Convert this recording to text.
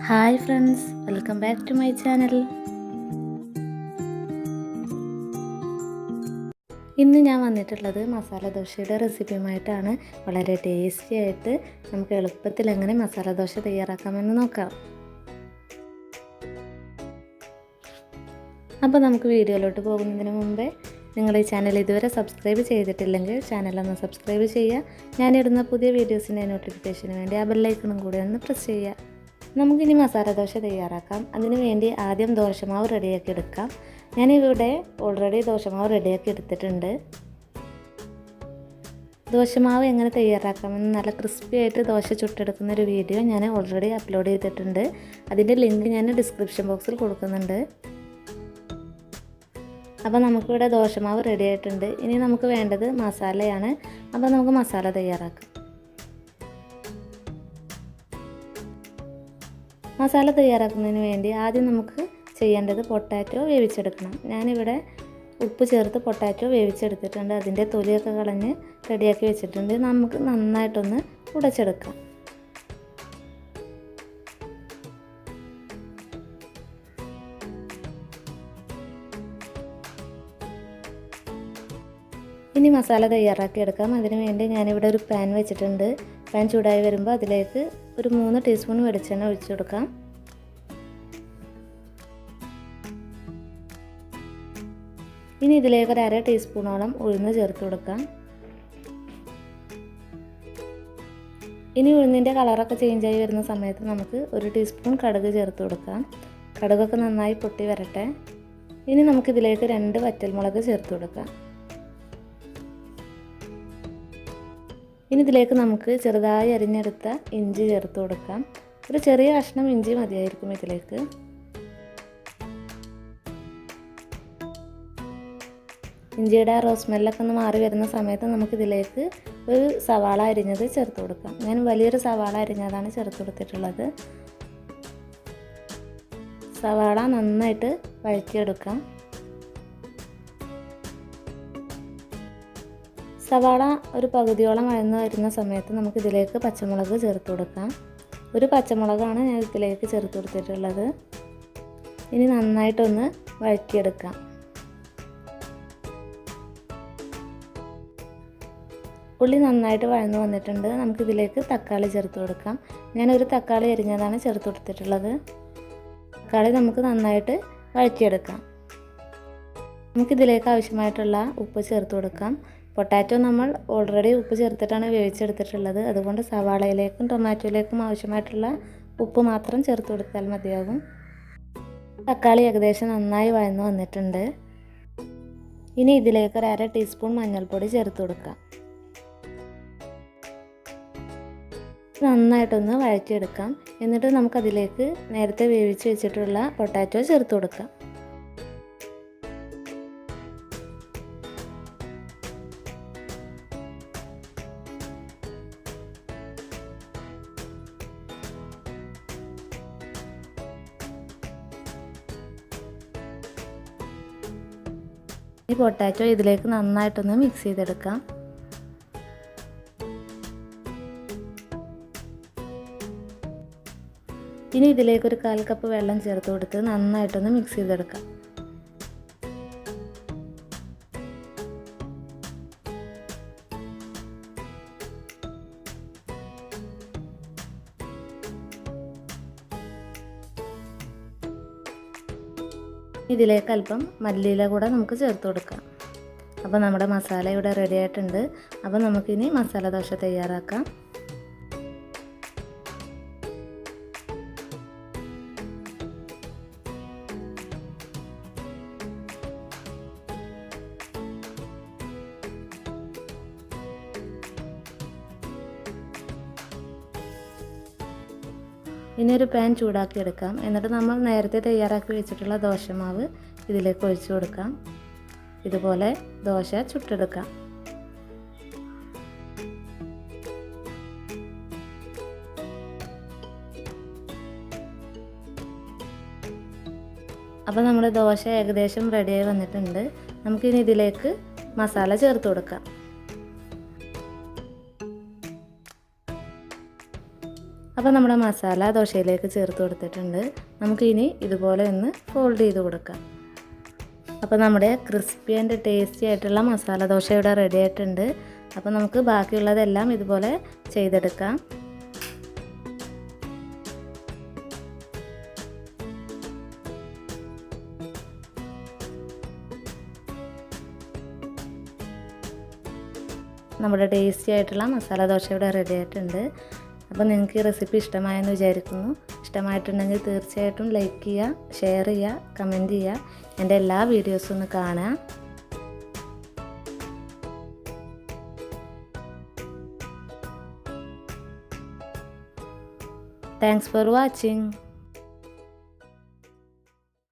Hi friends, welcome back to my channel. ഇന്ന് ഞാൻ വന്നിട്ടുള്ളത് മസാല ദോശയുടെ റെസിപ്പിയുമായിട്ടാണ്. വളരെ ടേസ്റ്റി ആയിട്ട് നമുക്ക് എളുപ്പത്തിൽ എങ്ങനെ മസാല ദോശ തയ്യാറാക്കാമെന്ന് നോക്കാം. അപ്പോൾ നമുക്ക് വീഡിയോയിലോട്ട് പോകുന്നതിന് മുമ്പേ നിങ്ങൾ ഈ ചാനൽ ഇതുവരെ സബ്സ്ക്രൈബ് ചെയ്തിട്ടില്ലെങ്കിൽ ചാനലൊന്ന് സബ്സ്ക്രൈബ് ചെയ്യുക. ഞാനിടുന്ന പുതിയ വീഡിയോസിൻ്റെ നോട്ടിഫിക്കേഷന് വേണ്ടി ആ ബെല്ലൈക്കണും കൂടി ഒന്ന് പ്രസ് ചെയ്യുക. നമുക്കിനി മസാല ദോശ തയ്യാറാക്കാം. അതിനു വേണ്ടി ആദ്യം ദോശമാവ് റെഡിയാക്കി എടുക്കാം. ഞാനിവിടെ ഓൾറെഡി ദോശമാവ് റെഡിയാക്കി എടുത്തിട്ടുണ്ട്. ദോശമാവ് എങ്ങനെ തയ്യാറാക്കാമെന്ന് നല്ല ക്രിസ്പി ആയിട്ട് ദോശ ചുട്ടെടുക്കുന്ന ഒരു വീഡിയോ ഞാൻ ഓൾറെഡി അപ്ലോഡ് ചെയ്തിട്ടുണ്ട്. അതിൻ്റെ ലിങ്ക് ഞാൻ ഡിസ്ക്രിപ്ഷൻ ബോക്സിൽ കൊടുക്കുന്നുണ്ട്. അപ്പോൾ നമുക്കിവിടെ ദോശമാവ് റെഡി ആയിട്ടുണ്ട്. ഇനി നമുക്ക് വേണ്ടത് മസാലയാണ്. അപ്പോൾ നമുക്ക് മസാല തയ്യാറാക്കാം. മസാല തയ്യാറാക്കുന്നതിന് വേണ്ടി ആദ്യം നമുക്ക് ചെയ്യേണ്ടത് പൊട്ടാറ്റോ വേവിച്ചെടുക്കണം. ഞാനിവിടെ ഉപ്പ് ചേർത്ത് പൊട്ടാറ്റോ വേവിച്ചെടുത്തിട്ടുണ്ട്. അതിൻ്റെ തൊലിയൊക്കെ കളഞ്ഞ് റെഡിയാക്കി വെച്ചിട്ടുണ്ട്. നമുക്ക് നന്നായിട്ടൊന്ന് ഉടച്ചെടുക്കാം. ഇനി മസാല തയ്യാറാക്കി എടുക്കാം. അതിനു വേണ്ടി ഞാനിവിടെ ഒരു പാൻ വെച്ചിട്ടുണ്ട്. പാൻ ചൂടായി വരുമ്പോൾ അതിലേക്ക് ഒരു 3 ടീസ്പൂൺ വെളിച്ചെണ്ണ ഒഴിച്ചു കൊടുക്കാം. ഇനി ഇതിലേക്ക് ഒരു 1/2 ടീസ്പൂണോളം ഉഴുന്ന് ചേർത്ത് കൊടുക്കാം. ഇനി ഉഴുന്നിൻ്റെ കളറൊക്കെ ചേഞ്ചായി വരുന്ന സമയത്ത് നമുക്ക് 1 ടീസ്പൂൺ കടുക് ചേർത്ത് കൊടുക്കാം. കടുകൊക്കെ നന്നായി പൊട്ടി വരട്ടെ. ഇനി നമുക്കിതിലേക്ക് 2 വറ്റൽമുളക് ചേർത്ത് കൊടുക്കാം. ഇനി ഇതിലേക്ക് നമുക്ക് ചെറുതായി അരിഞ്ഞെടുത്ത ഇഞ്ചി ചേർത്ത് കൊടുക്കാം. ഒരു ചെറിയ കഷ്ണം ഇഞ്ചി മതിയായിരിക്കും ഇതിലേക്ക്. ഇഞ്ചിയുടെ റോസ് സ്മെല്ലൊക്കെ ഒന്ന് മാറി വരുന്ന സമയത്ത് നമുക്കിതിലേക്ക് ഒരു സവാള അരിഞ്ഞത് ചേർത്ത് കൊടുക്കാം. ഞാൻ വലിയൊരു സവാള അരിഞ്ഞതാണ് ചേർത്ത് കൊടുത്തിട്ടുള്ളത്. സവാള നന്നായിട്ട് വഴറ്റിയെടുക്കാം. സവാള ഒരു പകുതിയോളം വഴന്ന് വരുന്ന സമയത്ത് നമുക്കിതിലേക്ക് പച്ചമുളക് ചേർത്ത് കൊടുക്കാം. ഒരു പച്ചമുളകാണ് ഞാൻ ഇതിലേക്ക് ചേർത്ത് കൊടുത്തിട്ടുള്ളത്. ഇനി നന്നായിട്ടൊന്ന് വഴറ്റിയെടുക്കാം. ഉള്ളി നന്നായിട്ട് വഴന്ന് വന്നിട്ടുണ്ട്. നമുക്കിതിലേക്ക് തക്കാളി ചേർത്ത് കൊടുക്കാം. ഞാനൊരു തക്കാളി അരിഞ്ഞതാണ് ചേർത്ത് കൊടുത്തിട്ടുള്ളത്. തക്കാളി നമുക്ക് നന്നായിട്ട് വഴറ്റിയെടുക്കാം. നമുക്കിതിലേക്ക് ആവശ്യമായിട്ടുള്ള ഉപ്പ് ചേർത്ത് കൊടുക്കാം. പൊട്ടാറ്റോ നമ്മൾ ഓൾറെഡി ഉപ്പ് ചേർത്തിട്ടാണ് വേവിച്ചെടുത്തിട്ടുള്ളത്. അതുകൊണ്ട് സവാളയിലേക്കും ടൊമാറ്റോയിലേക്കും ആവശ്യമായിട്ടുള്ള ഉപ്പ് മാത്രം ചേർത്ത് കൊടുത്താൽ മതിയാകും. തക്കാളി ഏകദേശം നന്നായി വഴന്ന് വന്നിട്ടുണ്ട്. ഇനി ഇതിലേക്ക് ഒരു 1/2 ടീസ്പൂൺ മഞ്ഞൾപ്പൊടി ചേർത്ത് കൊടുക്കാം. നന്നായിട്ടൊന്ന് വഴറ്റിയെടുക്കാം. എന്നിട്ട് നമുക്കതിലേക്ക് നേരത്തെ വേവിച്ച് വെച്ചിട്ടുള്ള പൊട്ടാറ്റോ ചേർത്ത് കൊടുക്കാം. ഈ പൊട്ടാറ്റോ ഇതിലേക്ക് നന്നായിട്ടൊന്ന് മിക്സ് ചെയ്തെടുക്കാം. ഇനി ഇതിലേക്ക് ഒരു 1/4 കപ്പ് വെള്ളം ചേർത്ത് കൊടുത്ത് നന്നായിട്ടൊന്ന് മിക്സ് ചെയ്തെടുക്കാം. ഇതിലേക്ക് അല്പം മല്ലിയില കൂടെ നമുക്ക് ചേർത്ത് കൊടുക്കാം. അപ്പോൾ നമ്മുടെ മസാല ഇവിടെ റെഡി ആയിട്ടുണ്ട്. അപ്പോൾ നമുക്കിനി മസാല ദോശ തയ്യാറാക്കാം. ഇനി ഒരു പാൻ ചൂടാക്കി എടുക്കാം. എന്നിട്ട് നമ്മൾ നേരത്തെ തയ്യാറാക്കി വെച്ചിട്ടുള്ള ദോശമാവ് ഇതിലേക്ക് ഒഴിച്ചു കൊടുക്കാം. ഇതുപോലെ ദോശ ചുട്ടെടുക്കാം. അപ്പോൾ നമ്മുടെ ദോശ ഏകദേശം റെഡിയായി വന്നിട്ടുണ്ട്. നമുക്കിനി ഇതിലേക്ക് മസാല ചേർത്ത് കൊടുക്കാം. അപ്പോൾ നമ്മുടെ മസാല ദോശയിലേക്ക് ചേർത്ത് കൊടുത്തിട്ടുണ്ട്. നമുക്കിനി ഇതുപോലെ ഒന്ന് ഫോൾഡ് ചെയ്ത് കൊടുക്കാം. അപ്പോൾ നമ്മുടെ ക്രിസ്പി ആൻഡ് ടേസ്റ്റി ആയിട്ടുള്ള മസാല ദോശ ഇവിടെ റെഡി ആയിട്ടുണ്ട്. അപ്പോൾ നമുക്ക് ബാക്കിയുള്ളതെല്ലാം ഇതുപോലെ ചെയ്തെടുക്കാം. നമ്മുടെ ടേസ്റ്റി ആയിട്ടുള്ള മസാല ദോശ ഇവിടെ റെഡി ആയിട്ടുണ്ട്. അപ്പോൾ നിങ്ങൾക്ക് ഈ റെസിപ്പി ഇഷ്ടമായെന്ന് വിചാരിക്കുന്നു. ഇഷ്ടമായിട്ടുണ്ടെങ്കിൽ തീർച്ചയായിട്ടും ലൈക്ക് ചെയ്യുക, ഷെയർ ചെയ്യുക, കമൻറ്റ് ചെയ്യുക. എൻ്റെ എല്ലാ വീഡിയോസും ഒന്ന് കാണുക. Thanks for watching.